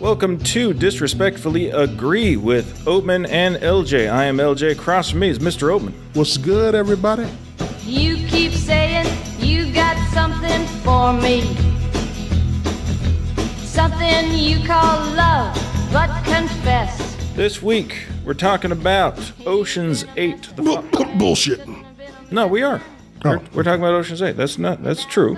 Welcome to Disrespectfully Agree with Oatman and LJ. I am LJ. Across from me is Mr. Oatman. What's good, everybody? You keep saying you got something for me, something you call love, but confess. This week, we're talking about Ocean's 8. Bullshit. No, we are. Oh. We're talking about Ocean's 8. That's true.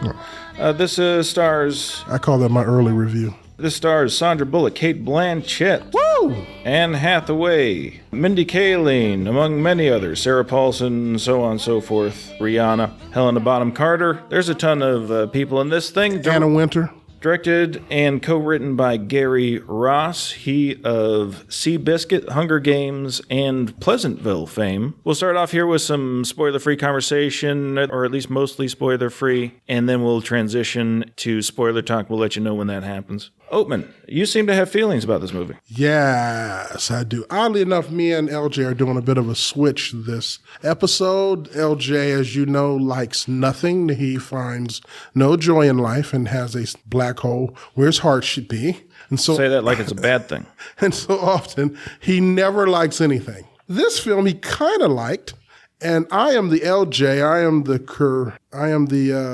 This stars... I call that my early review. This stars Sandra Bullock, Kate Blanchett, Woo! Anne Hathaway, Mindy Kaling, among many others, Sarah Paulson, so on and so forth, Rihanna, Helena Bonham Carter. There's a ton of people in this thing. Anna Winter. Directed and co-written by Gary Ross, he of Seabiscuit, Hunger Games, and Pleasantville fame. We'll start off here with some spoiler-free conversation, or at least mostly spoiler-free, and then we'll transition to spoiler talk. We'll let you know when that happens. Oatman, you seem to have feelings about this movie. Yes, I do. Oddly enough, me and LJ are doing a bit of a switch this episode. LJ, as you know, likes nothing. He finds no joy in life and has a black hole where his heart should be. And so say that like it's a bad thing. And so often, he never likes anything. This film he kind of liked. And I am the LJ. I am the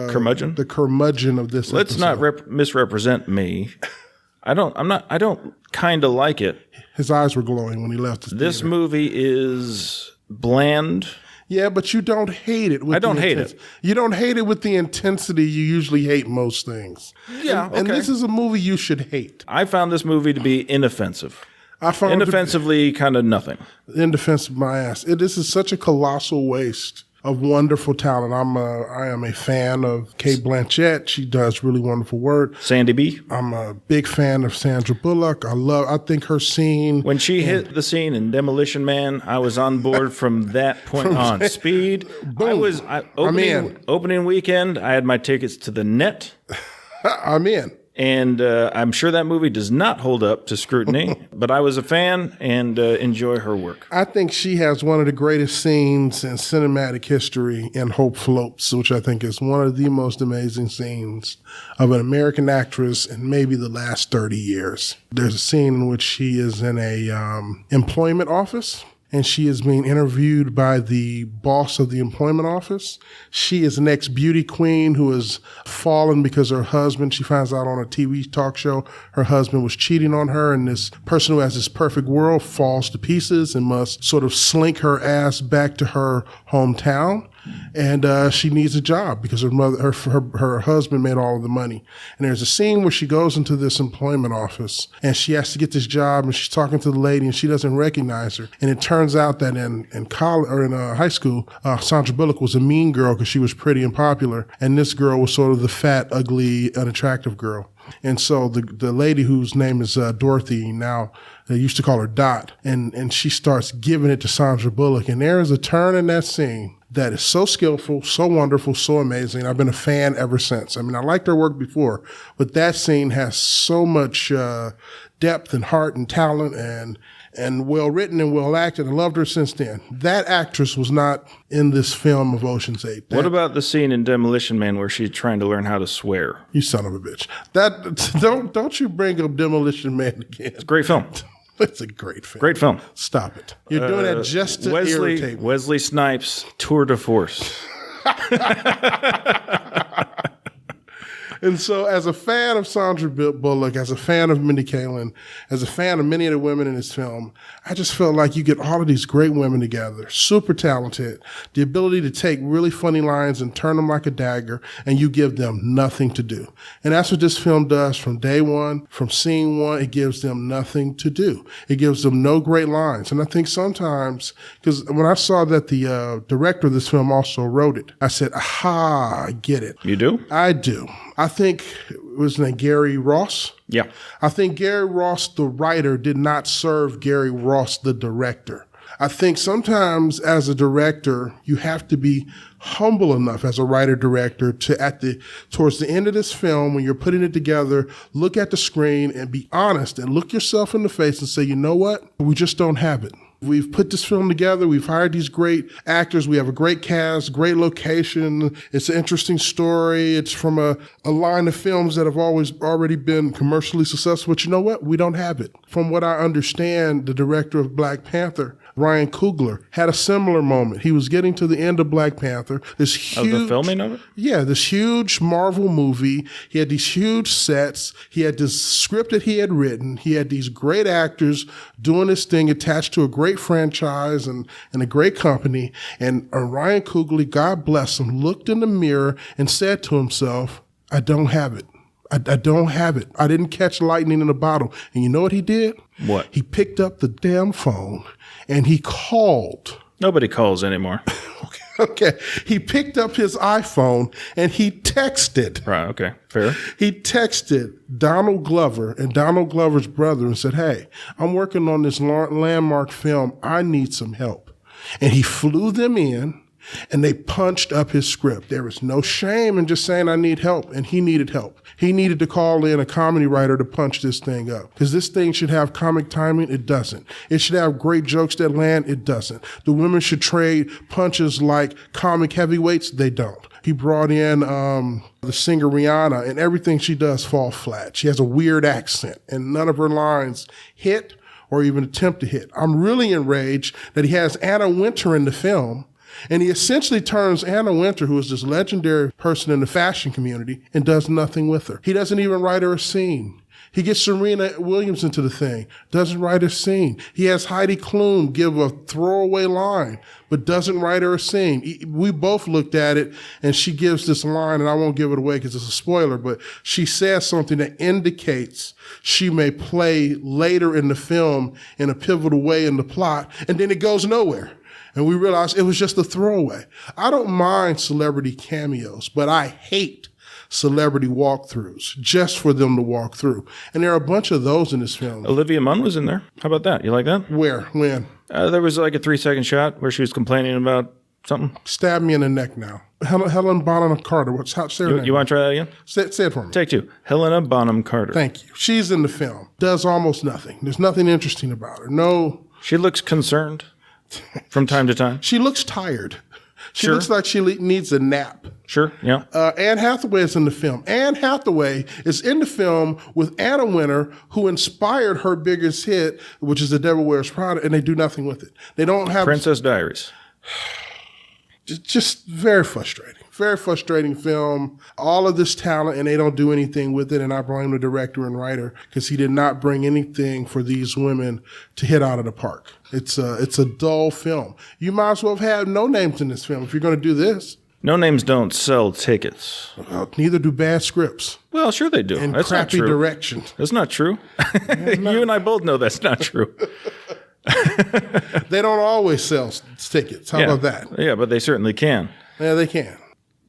curmudgeon. The curmudgeon of this. Let's episode. not misrepresent me. I don't kind of like it. His eyes were glowing when he left. This movie is bland. Yeah, but you don't hate it. I don't hate it. You don't hate it with the intensity you usually hate most things. Yeah, and this is a movie you should hate. I found this movie to be inoffensive. I found inoffensively kind of nothing. Indefensive my ass. This is such a colossal waste of wonderful talent. I am a fan of Kate Blanchett. She does really wonderful work. Sandy B. I'm a big fan of Sandra Bullock. I think her scene. When she hit the scene in Demolition Man, I was on board from that point on. Speed. Boom. Opening weekend, I had my tickets to the net. I'm in. And I'm sure that movie does not hold up to scrutiny, but I was a fan and enjoy her work. I think she has one of the greatest scenes in cinematic history in Hope Floats, which I think is one of the most amazing scenes of an American actress in maybe the last 30 years. There's a scene in which she is in a employment office. And she is being interviewed by the boss of the employment office. She is an ex-beauty queen who has fallen because her husband, she finds out on a TV talk show, her husband was cheating on her, and this person who has this perfect world falls to pieces and must sort of slink her ass back to her hometown. And she needs a job because her husband made all of the money. And there's a scene where she goes into this employment office and she has to get this job, and she's talking to the lady and she doesn't recognize her. And it turns out that in college or in high school, Sandra Bullock was a mean girl because she was pretty and popular, and this girl was sort of the fat, ugly, unattractive girl. And so the lady whose name is Dorothy, now they used to call her Dot, and she starts giving it to Sandra Bullock. And there is a turn in that scene that is so skillful, so wonderful, so amazing. I've been a fan ever since. I mean, I liked her work before, but that scene has so much depth and heart and talent and well written and well acted. I loved her since then. That actress was not in this film of Ocean's 8. What about the scene in Demolition Man where she's trying to learn how to swear? You son of a bitch. Don't you bring up Demolition Man again. It's a great film. It's a great film. Great film. Stop it. You're doing that just to irritate me. Wesley Snipes, tour de force. And so as a fan of Sandra Bullock, as a fan of Mindy Kaling, as a fan of many of the women in this film, I just felt like you get all of these great women together, super talented, the ability to take really funny lines and turn them like a dagger, and you give them nothing to do. And that's what this film does from day one, from scene one. It gives them nothing to do. It gives them no great lines. And I think sometimes, because when I saw that the director of this film also wrote it, I said, aha, I get it. You do? I do. I think it was named Gary Ross. Yeah. I think Gary Ross, the writer, did not serve Gary Ross, the director. I think sometimes as a director, you have to be humble enough as a writer-director to, towards the end of this film, when you're putting it together, look at the screen and be honest and look yourself in the face and say, you know what? We just don't have it. We've put this film together. We've hired these great actors. We have a great cast, great location. It's an interesting story. It's from a line of films that have already been commercially successful. But you know what? We don't have it. From what I understand, the director of Black Panther, Ryan Coogler, had a similar moment. He was getting to the end of Black Panther. This huge, the filming of it? Yeah, this huge Marvel movie. He had these huge sets. He had this script that he had written. He had these great actors doing this thing attached to a great franchise and a great company. And Ryan Coogler, God bless him, looked in the mirror and said to himself, I don't have it. I don't have it. I didn't catch lightning in a bottle. And you know what he did? What? He picked up the damn phone and he called. Nobody calls anymore. Okay. He picked up his iPhone and he texted. Right, okay, fair. He texted Donald Glover and Donald Glover's brother and said, hey, I'm working on this landmark film. I need some help. And he flew them in. And they punched up his script. There was no shame in just saying, I need help. And he needed help. He needed to call in a comedy writer to punch this thing up. Because this thing should have comic timing. It doesn't. It should have great jokes that land. It doesn't. The women should trade punches like comic heavyweights. They don't. He brought in the singer Rihanna, and everything she does falls flat. She has a weird accent, and none of her lines hit or even attempt to hit. I'm really enraged that he has Anna Wintour in the film. And he essentially turns Anna Wintour, who is this legendary person in the fashion community, and does nothing with her. He doesn't even write her a scene. He gets Serena Williams into the thing, doesn't write a scene. He has Heidi Klum give a throwaway line, but doesn't write her a scene. We both looked at it, and she gives this line, and I won't give it away because it's a spoiler, but she says something that indicates she may play later in the film in a pivotal way in the plot, and then it goes nowhere. And we realized it was just a throwaway. I don't mind celebrity cameos, but I hate celebrity walkthroughs just for them to walk through. And there are a bunch of those in this film. Olivia Munn was in there. How about that? You like that? Where? When? There was like a 3-second shot where she was complaining about something. Stab me in the neck now. Helen Bonham Carter. Say her name? You want to try that again? Say it for me. Take 2. Helena Bonham Carter. Thank you. She's in the film. Does almost nothing. There's nothing interesting about her. No. She looks concerned from time to time. She looks tired. She Sure. looks like she needs a nap. Sure, yeah. Anne Hathaway is in the film. Anne Hathaway is in the film with Anna Wintour, who inspired her biggest hit, which is The Devil Wears Prada, and they do nothing with it. They don't have... Princess Diaries. Just very frustrating. Very frustrating film. All of this talent, and they don't do anything with it. And I blame the director and writer because he did not bring anything for these women to hit out of the park. It's a dull film. You might as well have had no names in this film if you're going to do this. No names don't sell tickets. Neither do bad scripts. Well, sure they do. And That's crappy not true. direction. That's not true. You and I both know that's not true. They don't always sell tickets. How about that? Yeah, but they certainly can. Yeah, they can.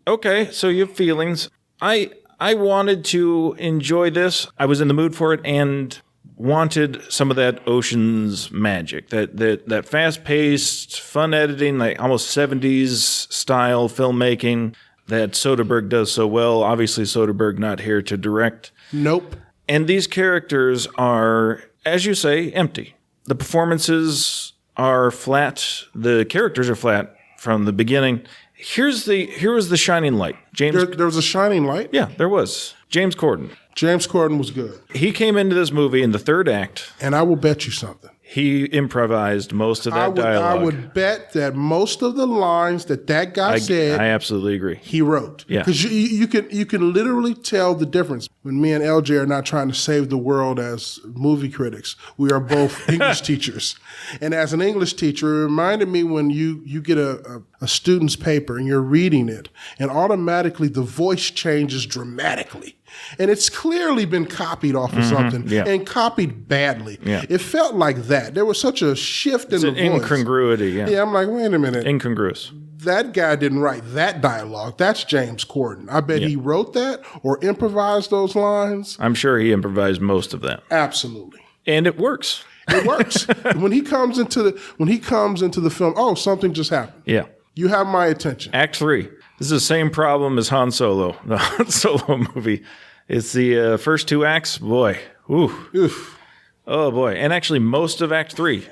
Okay, so you have feelings. I wanted to enjoy this. I was in the mood for it and wanted some of that Ocean's magic, that fast-paced, fun editing, like almost 70s style filmmaking that Soderbergh does so well. Obviously, Soderbergh not here to direct. Nope. And these characters are, as you say, empty. The performances are flat. The characters are flat from the beginning. Here was the shining light. There was a shining light? Yeah, there was. James Corden. James Corden was good. He came into this movie in the third act. And I will bet you something. He improvised most of that dialogue. I would bet that most of the lines that guy said, I absolutely agree. He wrote. Yeah. Because you can literally tell the difference. When me and LJ are not trying to save the world as movie critics, we are both English teachers. And as an English teacher, it reminded me when you get a student's paper and you're reading it, and automatically the voice changes dramatically. And it's clearly been copied off of something and copied badly. Yeah. It felt like that. There was such a shift in the voice. Incongruity, Yeah, I'm like, wait a minute. Incongruous. That guy didn't write that dialogue. That's James Corden. I bet he wrote that or improvised those lines. I'm sure he improvised most of that. Absolutely. And it works. It works. When he comes into the film, oh, something just happened. Yeah. You have my attention. Act 3. This is the same problem as Han Solo, the Han Solo movie. It's the first 2 acts. Boy. Ooh. Oof. Oh, boy. And actually, most of Act 3.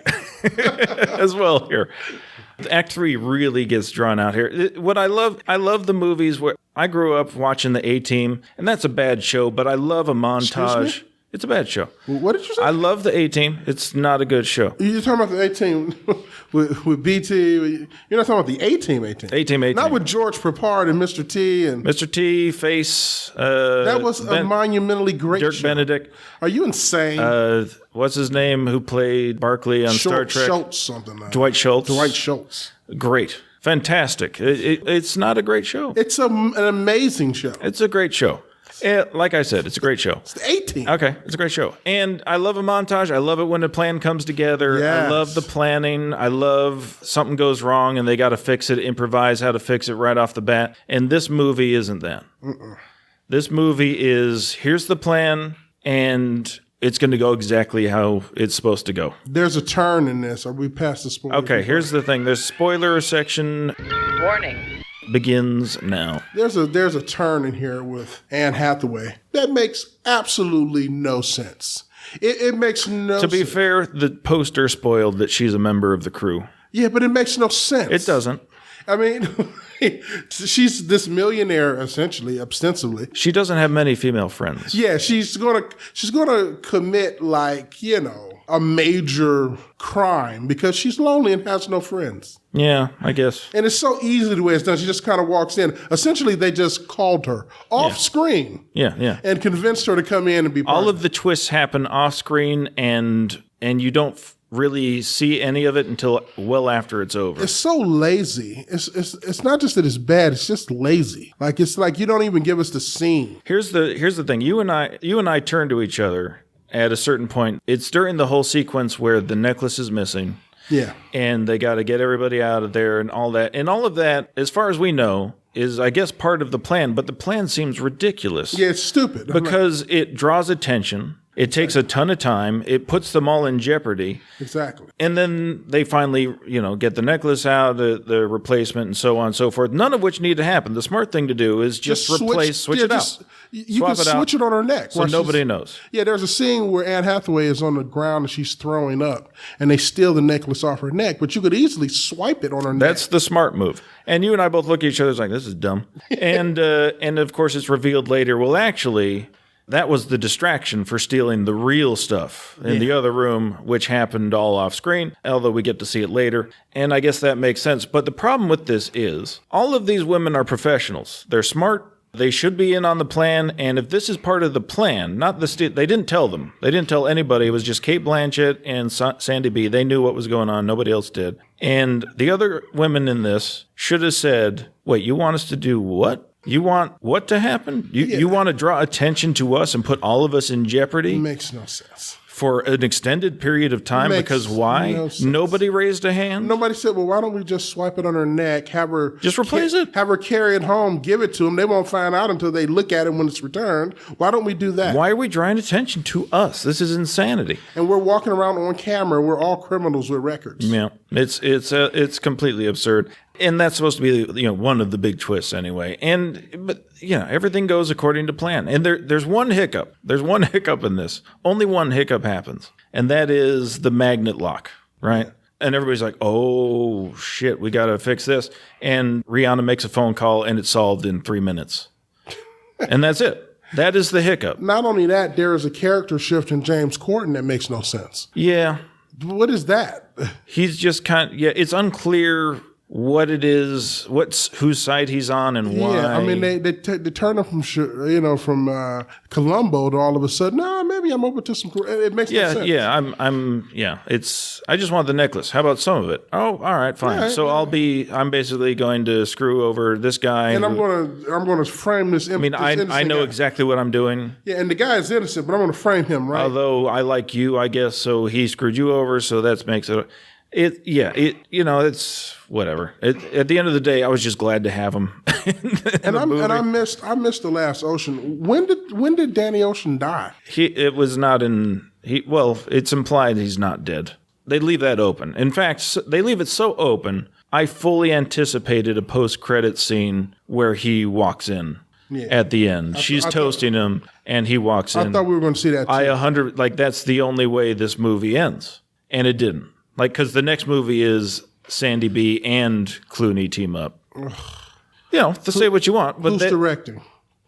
as well here. Act 3 really gets drawn out here. What I love the movies where I grew up watching the A-Team, and that's a bad show, but I love a montage. It's a bad show. What did you say? I love the A-Team. It's not a good show. You're talking about the A-Team with BT. You're not talking about the A-Team. A-Team. Not with George Peppard and Mr. T. and Mr. T, Face. That was a monumentally great Dirk show. Benedict. Are you insane? What's his name who played Barkley on Star Trek? Schultz, something like Dwight Schultz. Dwight Schultz. Great. Fantastic. It's not a great show. It's an amazing show. It's a great show. Like I said, it's a great show. It's the A-Team. Okay, it's a great show. And I love a montage. I love it when a plan comes together. Yes. I love the planning. I love something goes wrong and they got to fix it, improvise how to fix it right off the bat. And this movie isn't that. This movie is, here's the plan, and it's going to go exactly how it's supposed to go. There's a turn in this. Are we past the spoiler? Okay, here's the thing. There's spoiler section. Warning. Begins now. There's a turn in here with Anne Hathaway that makes absolutely no sense. It makes no sense. To be fair, the poster spoiled that she's a member of the crew. Yeah, but it makes no sense. It doesn't. I mean, she's this millionaire, essentially, ostensibly. She doesn't have many female friends. Yeah, she's gonna commit, like, a major crime because she's lonely and has no friends. Yeah, I guess. And it's so easy the way it's done. She just kind of walks in. Essentially, they just called her off screen. Yeah. And convinced her to come in and be part all of the twists happen off screen, and you don't really see any of it until well after it's over. It's so lazy. It's not just that it's bad. It's just lazy. It's like you don't even give us the scene. Here's the thing. You and I turn to each other at a certain point. It's during the whole sequence where the necklace is missing. Yeah. And they got to get everybody out of there and all that. And all of that, as far as we know, is, I guess, part of the plan. But the plan seems ridiculous. Yeah, it's stupid. Because it draws attention. It takes a ton of time. It puts them all in jeopardy. Exactly. And then they finally, get the necklace out, the replacement, and so on and so forth. None of which need to happen. The smart thing to do is just switch it out. You can switch it on her neck. So nobody knows. Yeah, there's a scene where Anne Hathaway is on the ground and she's throwing up, and they steal the necklace off her neck, but you could easily swipe it on her neck. That's the smart move. And you and I both look at each other like, this is dumb. And of course, it's revealed later, well, actually, that was the distraction for stealing the real stuff in the other room, which happened all off screen, although we get to see it later. And I guess that makes sense. But the problem with this is all of these women are professionals. They're smart. They should be in on the plan. And if this is part of the plan, they didn't tell them. They didn't tell anybody. It was just Cate Blanchett and Sandy B. They knew what was going on. Nobody else did. And the other women in this should have said, wait, you want us to do what? You want what to happen? You want to draw attention to us and put all of us in jeopardy? It makes no sense. For an extended period of time, because why? No sense. Nobody raised a hand? Nobody said, well, why don't we just swipe it on her neck, have her... Just replace it? Have her carry it home, give it to them. They won't find out until they look at it when it's returned. Why don't we do that? Why are we drawing attention to us? This is insanity. And we're walking around on camera. We're all criminals with records. Yeah, it's completely absurd. And that's supposed to be, one of the big twists anyway. But everything goes according to plan. And there's one hiccup. There's one hiccup in this. Only one hiccup happens. And that is the magnet lock, right? And everybody's like, oh, shit, we got to fix this. And Rihanna makes a phone call and it's solved in 3 minutes. And that's it. That is the hiccup. Not only that, there is a character shift in James Corden that makes no sense. Yeah. What is that? He's just it's unclear what it is, whose side he's on, and why. Yeah, I mean, they turn him from Columbo to all of a sudden, maybe I'm open to some. It makes no sense. Yeah, I just want the necklace. How about some of it? Oh, all right, fine. Right, so I'm basically going to screw over this guy, and I'm going to frame this. I mean, I know exactly what I'm doing. Yeah, and the guy is innocent, but I'm going to frame him, right? Although I like you, I guess, so he screwed you over, so that makes it. It's whatever. At the end of the day, I was just glad to have him. I missed The Last Ocean. When did Danny Ocean die? It's implied he's not dead. They leave that open. In fact, they leave it so open, I fully anticipated a post-credit scene where he walks in. Yeah. At the end, she's toasting him, and he walks in. I thought we were going to see that too. That's the only way this movie ends, and it didn't. Like, because the next movie is Sandy B and Clooney team up. To say what you want. But Who's directing?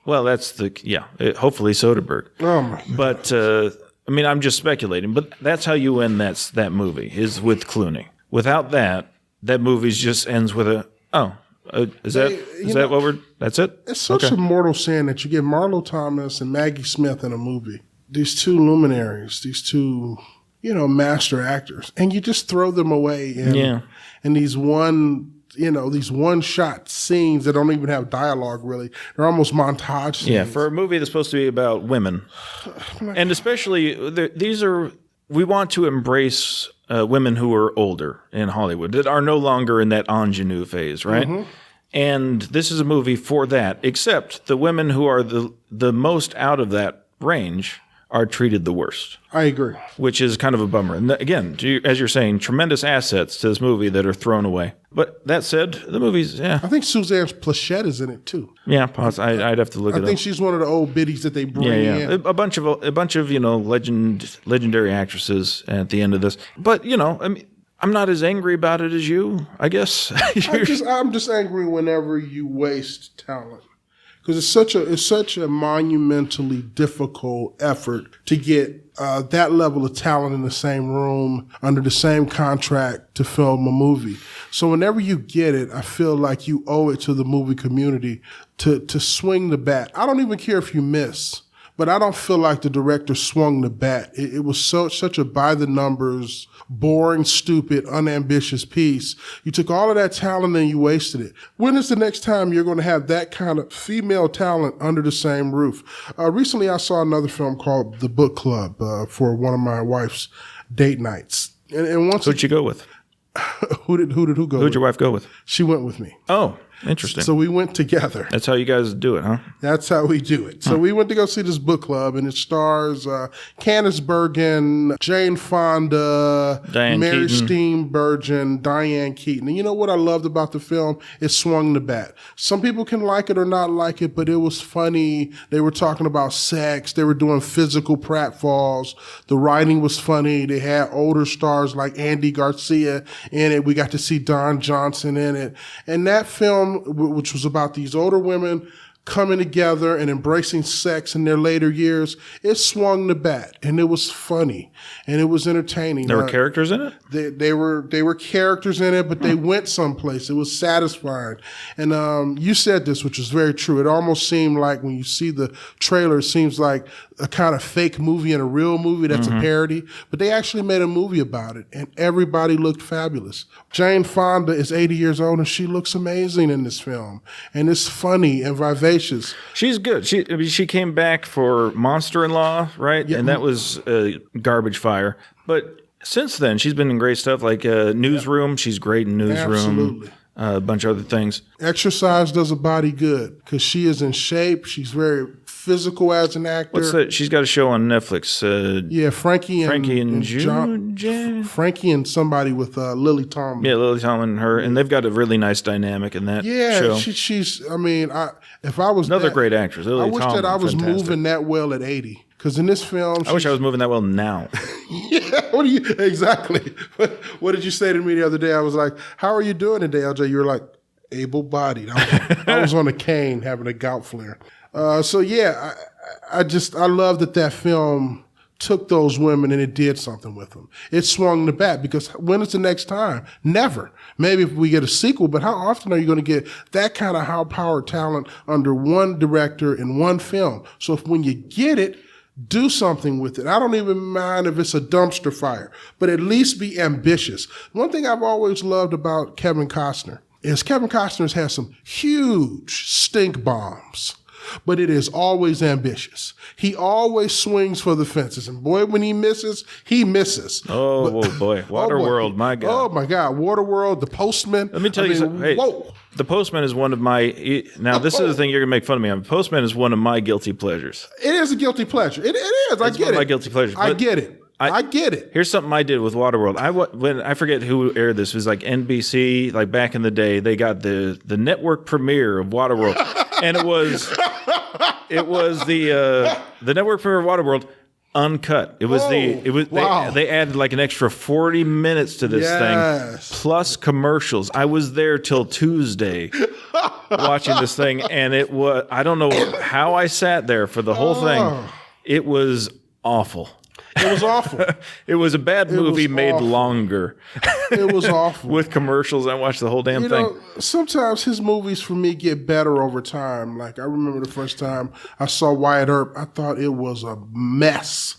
Well, that's hopefully Soderbergh. Oh, my God. But, I'm just speculating. But that's how you end that movie, is with Clooney. Without that movie just ends with that's it? It's such a mortal sin that you get Marlo Thomas and Maggie Smith in a movie. These two luminaries, these two, master actors, and you just throw them away in these one-shot scenes that don't even have dialogue, really. They're almost montage scenes. Yeah, for a movie that's supposed to be about women. And especially, we want to embrace women who are older in Hollywood that are no longer in that ingenue phase, right? Mm-hmm. And this is a movie for that, except the women who are the most out of that range are treated the worst. I agree. Which is kind of a bummer. And again, as you're saying, tremendous assets to this movie that are thrown away. But that said, the movie's, I think Suzanne Plachette is in it, too. Yeah, I'd have to look it up. I think she's one of the old biddies that they bring in. A bunch of legendary actresses at the end of this. But, I'm not as angry about it as you, I guess. I'm just angry whenever you waste talent. Because it's such a monumentally difficult effort to get that level of talent in the same room under the same contract to film a movie. So whenever you get it, I feel like you owe it to the movie community to swing the bat. I don't even care if you miss, but I don't feel like the director swung the bat. It was such a by the numbers, boring, stupid, unambitious piece. You took all of that talent and you wasted it. When is the next time you're going to have that kind of female talent under the same roof? Recently, I saw another film called The Book Club for one of my wife's date nights. And once who'd you go with? Who go with? Who'd your wife go with? She went with me. Oh, interesting. So we went together. That's how you guys do it, huh? That's how we do it. So we went to go see this book club, and it stars Candice Bergen, Jane Fonda, Mary Steenburgen, Diane Keaton. And you know what I loved about the film? It swung the bat. Some people can like it or not like it, but it was funny. They were talking about sex. They were doing physical pratfalls. The writing was funny. They had older stars like Andy Garcia in it. We got to see Don Johnson in it. And that film, which was about these older women coming together and embracing sex in their later years, it swung the bat, and it was funny, and it was entertaining. There were characters in it? They were characters in it, but they went someplace. It was satisfying. And you said this, which is very true. It almost seemed like when you see the trailer, it seems like a kind of fake movie and a real movie that's a parody, but they actually made a movie about it, and everybody looked fabulous. Jane Fonda is 80 years old, and she looks amazing in this film, and it's funny and vivacious. She's good. She came back for Monster-in-Law, right? Yeah. And that was garbage fire. But since then, she's been in great stuff like Newsroom. She's great in Newsroom. Absolutely. A bunch of other things. Exercise does a body good because she is in shape. She's very physical as an actor. What's that? She's got a show on Netflix. Frankie and John. Frankie and somebody with Lily Tomlin. Yeah, Lily Tomlin and her, and they've got a really nice dynamic in that show. Yeah, she's. I mean, if I was another great actress, Lily I wish Tomlin, that I was fantastic. moving that well at 80. Because in this film, I wish I was moving that well now. Yeah, exactly? What did you say to me the other day? I was like, "How are you doing today, LJ?" You were like, "Able-bodied." I was on a cane having a gout flare. I love that film took those women and it did something with them. It swung the bat because when is the next time? Never. Maybe if we get a sequel, but how often are you going to get that kind of high-powered talent under one director in one film? So when you get it, do something with it. I don't even mind if it's a dumpster fire, but at least be ambitious. One thing I've always loved about Kevin Costner is Kevin Costner's had some huge stink bombs, but it is always ambitious. He always swings for the fences, and boy, when he misses, he misses. Boy, Waterworld, my God. Oh my God, Waterworld, The Postman. Let me tell you something. Hey, whoa. The Postman is one of my. Now, this is the thing you're gonna make fun of me on. The Postman is one of my guilty pleasures. It is a guilty pleasure. It is. I get it. My guilty pleasures. I get it. I get it. Here's something I did with Waterworld. When I forget who aired this. It was like NBC, like back in the day. They got the network premiere of Waterworld, and it was the network premiere of Waterworld uncut. It was wow. they added like an extra 40 minutes to this thing, plus commercials. I was there till Tuesday watching this thing, and it was, I don't know how I sat there for the whole thing. It was awful. It was awful. It was a bad movie made longer. It was awful. With commercials, I watched the whole damn thing. Know, sometimes his movies for me get better over time. Like I remember the first time I saw Wyatt Earp, I thought it was a mess.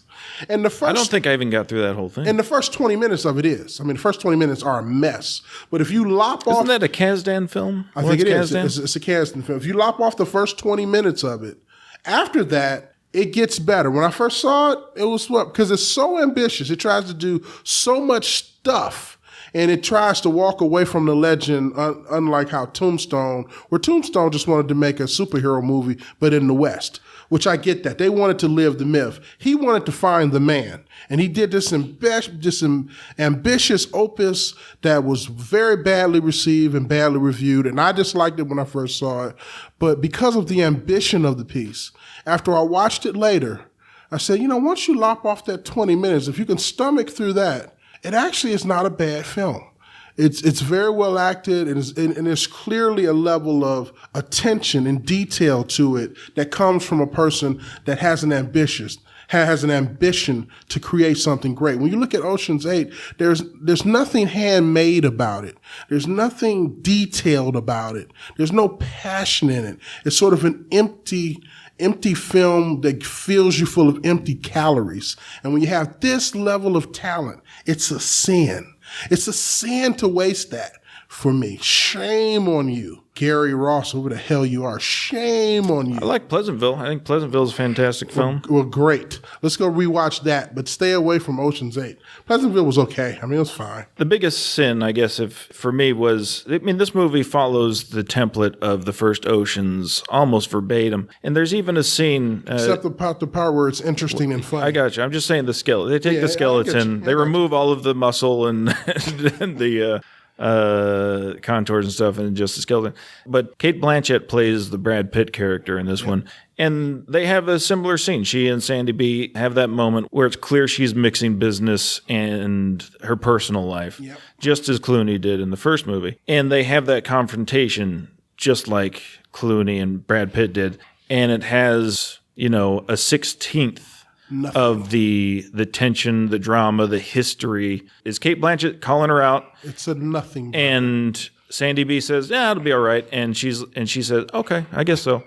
And I don't think I even got through that whole thing. And the first 20 minutes of it is. I mean, the first 20 minutes are a mess. But if you lop off... Isn't that a Kasdan film? I think it is. It's a Kasdan film. If you lop off the first 20 minutes of it, after that, it gets better. When I first saw it, it was what? Because it's so ambitious. It tries to do so much stuff, and it tries to walk away from the legend, unlike how Tombstone, where Tombstone just wanted to make a superhero movie, but in the West, which I get that. They wanted to live the myth. He wanted to find the man, and he did this ambitious opus that was very badly received and badly reviewed, and I disliked it when I first saw it. But because of the ambition of the piece, after I watched it later, I said, once you lop off that 20 minutes, if you can stomach through that, it actually is not a bad film. It's very well acted, and there's clearly a level of attention and detail to it that comes from a person that has an ambition to create something great. When you look at Ocean's 8, there's nothing handmade about it. There's nothing detailed about it. There's no passion in it. It's sort of an empty film that fills you full of empty calories. And when you have this level of talent, it's a sin. It's a sin to waste that for me. Shame on you, Gary Ross, whoever the hell you are. Shame on you. I like Pleasantville. I think Pleasantville is a fantastic film. Well, great. Let's go rewatch that, but stay away from Ocean's 8. Pleasantville was okay. I mean, it was fine. The biggest sin, I guess, for me was, this movie follows the template of the first Oceans almost verbatim. And there's even a scene... except the part where it's interesting and funny. I got you. I'm just saying the skeleton. They take the skeleton, they remove all of the muscle and the... contours and stuff, and just the skeleton. But Cate Blanchett plays the Brad Pitt character in this one, and they have a similar scene. She and Sandy B have that moment where it's clear she's mixing business and her personal life, just as Clooney did in the first movie. And they have that confrontation just like Clooney and Brad Pitt did, and it has, a 16th nothing. Of the tension, the drama, the history. Is Cate Blanchett calling her out? It's a nothing. And Sandy B says, "Yeah, it'll be all right." And she says, "Okay, I guess so."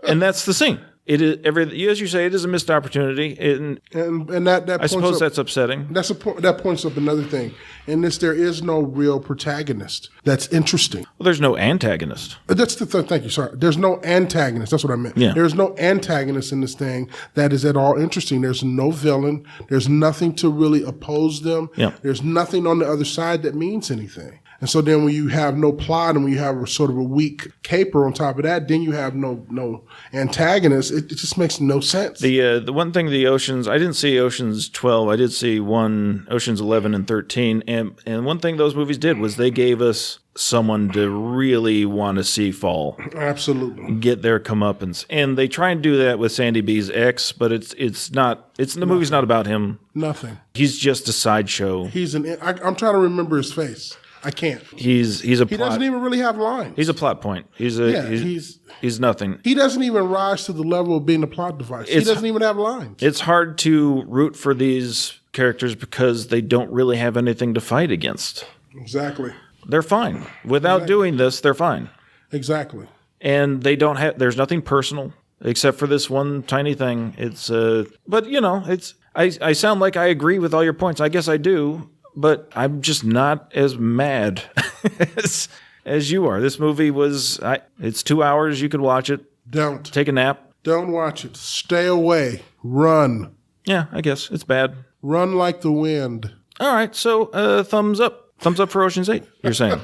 And that's the scene. It is as you say, it is a missed opportunity, and that I suppose that's upsetting. That points up another thing. In this, there is no real protagonist that's interesting. Well, there's no antagonist. That's the thing. Thank you. Sorry. There's no antagonist. That's what I meant. Yeah. There's no antagonist in this thing that is at all interesting. There's no villain. There's nothing to really oppose them. Yeah. There's nothing on the other side that means anything. And so then when you have no plot and when you have a sort of a weak caper on top of that, then you have no antagonist. It just makes no sense. The one thing, the Oceans, I didn't see Oceans 12. I did see Oceans 11 and 13. And one thing those movies did was they gave us someone to really want to see fall. Absolutely. Get their comeuppance. And they try and do that with Sandy B's ex, but the movie's not about him. Nothing. He's just a sideshow. I'm trying to remember his face. I can't. He doesn't even really have lines. He's a plot point. He's nothing. He doesn't even rise to the level of being a plot device. He doesn't even have lines. It's hard to root for these characters because they don't really have anything to fight against. Exactly. They're fine. Without doing this, they're fine. Exactly. And there's nothing personal except for this one tiny thing. I sound like I agree with all your points. I guess I do. But I'm just not as mad as you are. This movie it's 2 hours. You could watch it. Don't. Take a nap. Don't watch it. Stay away. Run. Yeah, I guess. It's bad. Run like the wind. All right. So thumbs up. Thumbs up for Ocean's 8, you're saying.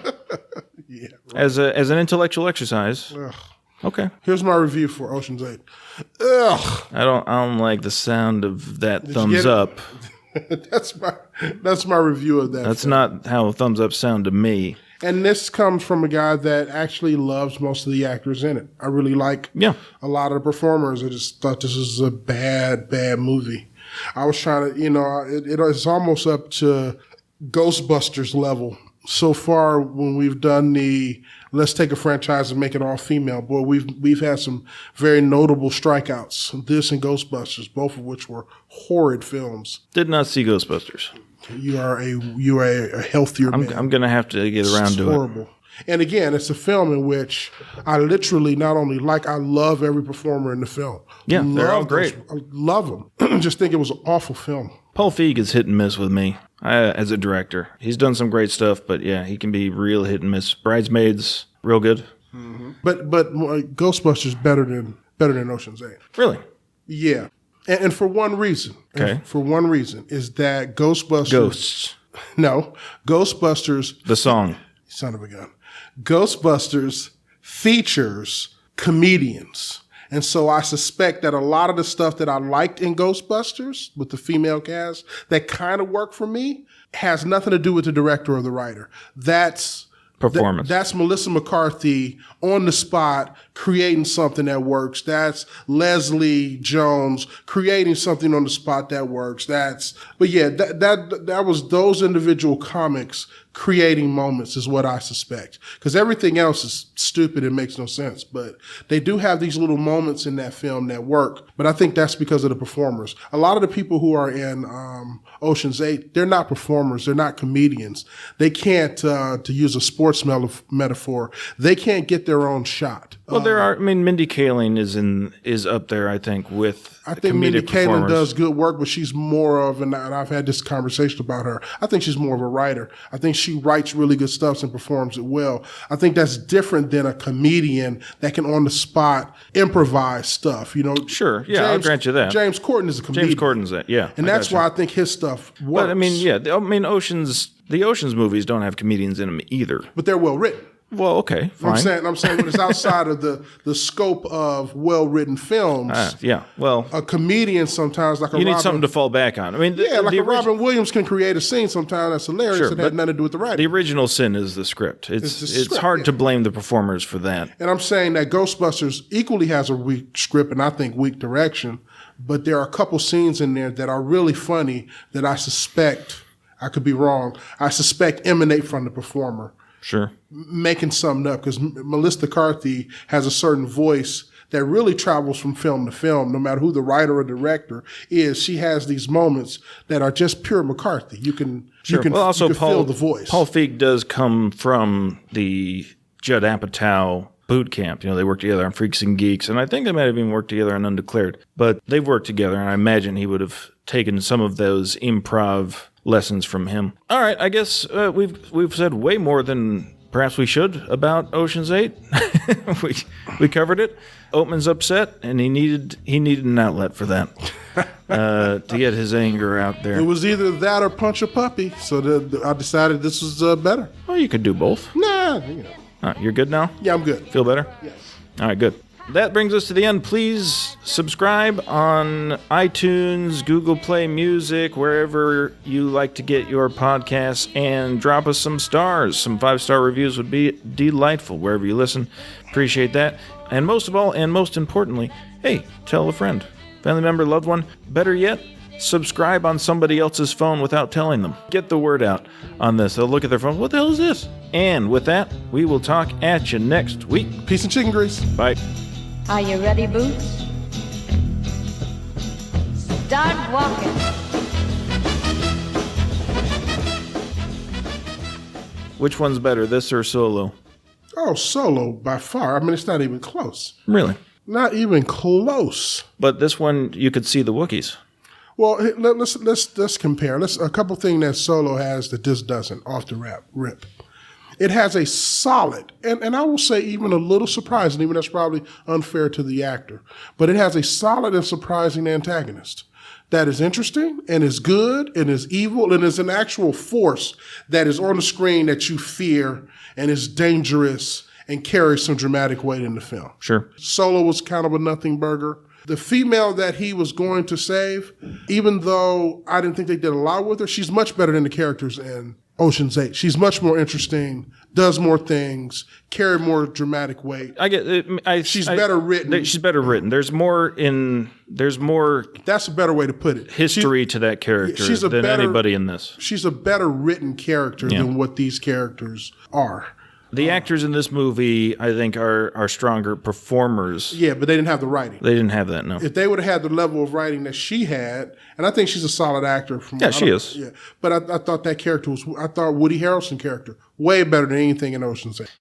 Yeah. Right. As an intellectual exercise. Ugh. Okay. Here's my review for Ocean's 8. Ugh. I don't like the sound of that thumbs up. That's my review of that. That's not how thumbs up sound to me. And this comes from a guy that actually loves most of the actors in it. I really like a lot of the performers. I just thought this was a bad movie. I was trying to, it's almost up to Ghostbusters level. So far, when we've done let's take a franchise and make it all female, boy, we've had some very notable strikeouts. This and Ghostbusters, both of which were horrid films. Did not see Ghostbusters. You are a healthier man. I'm going to have to get around to horrible. And again, it's a film in which I literally not only I love every performer in the film. Yeah, they're all great. I love them. Just think it was an awful film. Paul Feig is hit and miss with me as a director. He's done some great stuff, but yeah, he can be real hit and miss. Bridesmaids, real good. Mm-hmm. But Ghostbusters better than Ocean's 8. Really? Yeah. And for one reason. Okay. For one reason is that Ghostbusters. Ghosts. No. Ghostbusters. The song. Son of a gun. Ghostbusters features comedians. And so I suspect that a lot of the stuff that I liked in Ghostbusters with the female cast that kind of worked for me has nothing to do with the director or the writer. That's performance. That's Melissa McCarthy on the spot creating something that works. That's Leslie Jones creating something on the spot that works. That was those individual comics creating moments is what I suspect. Because everything else is stupid and makes no sense. But they do have these little moments in that film that work. But I think that's because of the performers. A lot of the people who are in Ocean's 8, they're not performers. They're not comedians. They can't, to use a sports metaphor, they can't get their own shot. Well, there are. I mean, Mindy Kaling is up there, I think, with I think Mindy Kaling does good work, but she's more of, and I've had this conversation about her, I think she's more of a writer. I think she writes really good stuff and performs it well. I think that's different than a comedian that can on the spot improvise stuff, Sure, yeah, I'll grant you that. James Corden is a comedian. James Corden's that, yeah. And that's why I think his stuff works. But I mean, yeah, the Ocean's movies don't have comedians in them either. But they're well written. Well, okay, fine. I'm saying when it's outside of the scope of well-written films. Yeah, well, a comedian sometimes you need something to fall back on. I mean, Robin Williams can create a scene sometimes that's hilarious. Sure, it had nothing to do with the writing. The original sin is the script. It's hard to blame the performers for that. And I'm saying that Ghostbusters equally has a weak script and I think weak direction, but there are a couple scenes in there that are really funny that I suspect, I could be wrong, I suspect emanate from the performer. Sure. Making something up, because Melissa McCarthy has a certain voice that really travels from film to film, no matter who the writer or director is. She has these moments that are just pure McCarthy. You can feel the voice. Paul Feig does come from the Judd Apatow boot camp. They worked together on Freaks and Geeks, and I think they might have even worked together on Undeclared. But they've worked together, and I imagine he would have taken some of those improv lessons from him. All right, I guess we've said way more than perhaps we should about Ocean's 8. we covered it. Oatman's upset, and he needed an outlet for that to get his anger out there. It was either that or punch a puppy. So I decided this was better. Well, you could do both. Nah, You're good now? Yeah, I'm good. Feel better? Yes. All right, good. That brings us to the end. Please subscribe on iTunes, Google Play Music, wherever you like to get your podcasts, and drop us some stars. Some 5-star reviews would be delightful wherever you listen. Appreciate that. And most of all, and most importantly, hey, tell a friend, family member, loved one. Better yet, subscribe on somebody else's phone without telling them. Get the word out on this. They'll look at their phone. What the hell is this? And with that, we will talk at you next week. Peace and chicken grease. Bye. Are you ready, Boots? Start walking. Which one's better, this or Solo? Oh, Solo by far. I mean, it's not even close. Really? Not even close. But this one, you could see the Wookiees. Well, let's compare. A couple things that Solo has that this doesn't off the rip. It has a solid, and I will say even a little surprising, even that's probably unfair to the actor, but it has a solid and surprising antagonist that is interesting and is good and is evil and is an actual force that is on the screen that you fear and is dangerous and carries some dramatic weight in the film. Sure. Solo was kind of a nothing burger. The female that he was going to save, even though I didn't think they did a lot with her, she's much better than the characters in Ocean's 8. She's much more interesting, does more things, carry more dramatic weight. I get it. She's better written. She's better written. There's more. That's a better way to put it. History to that character than anybody in this. She's a better written character than what these characters are. The actors in this movie, I think, are stronger performers. Yeah, but they didn't have the writing. They didn't have that, no. If they would have had the level of writing that she had, and I think she's a solid actor. She is. Yeah, but I thought that character I thought Woody Harrelson character way better than anything in Ocean's 8.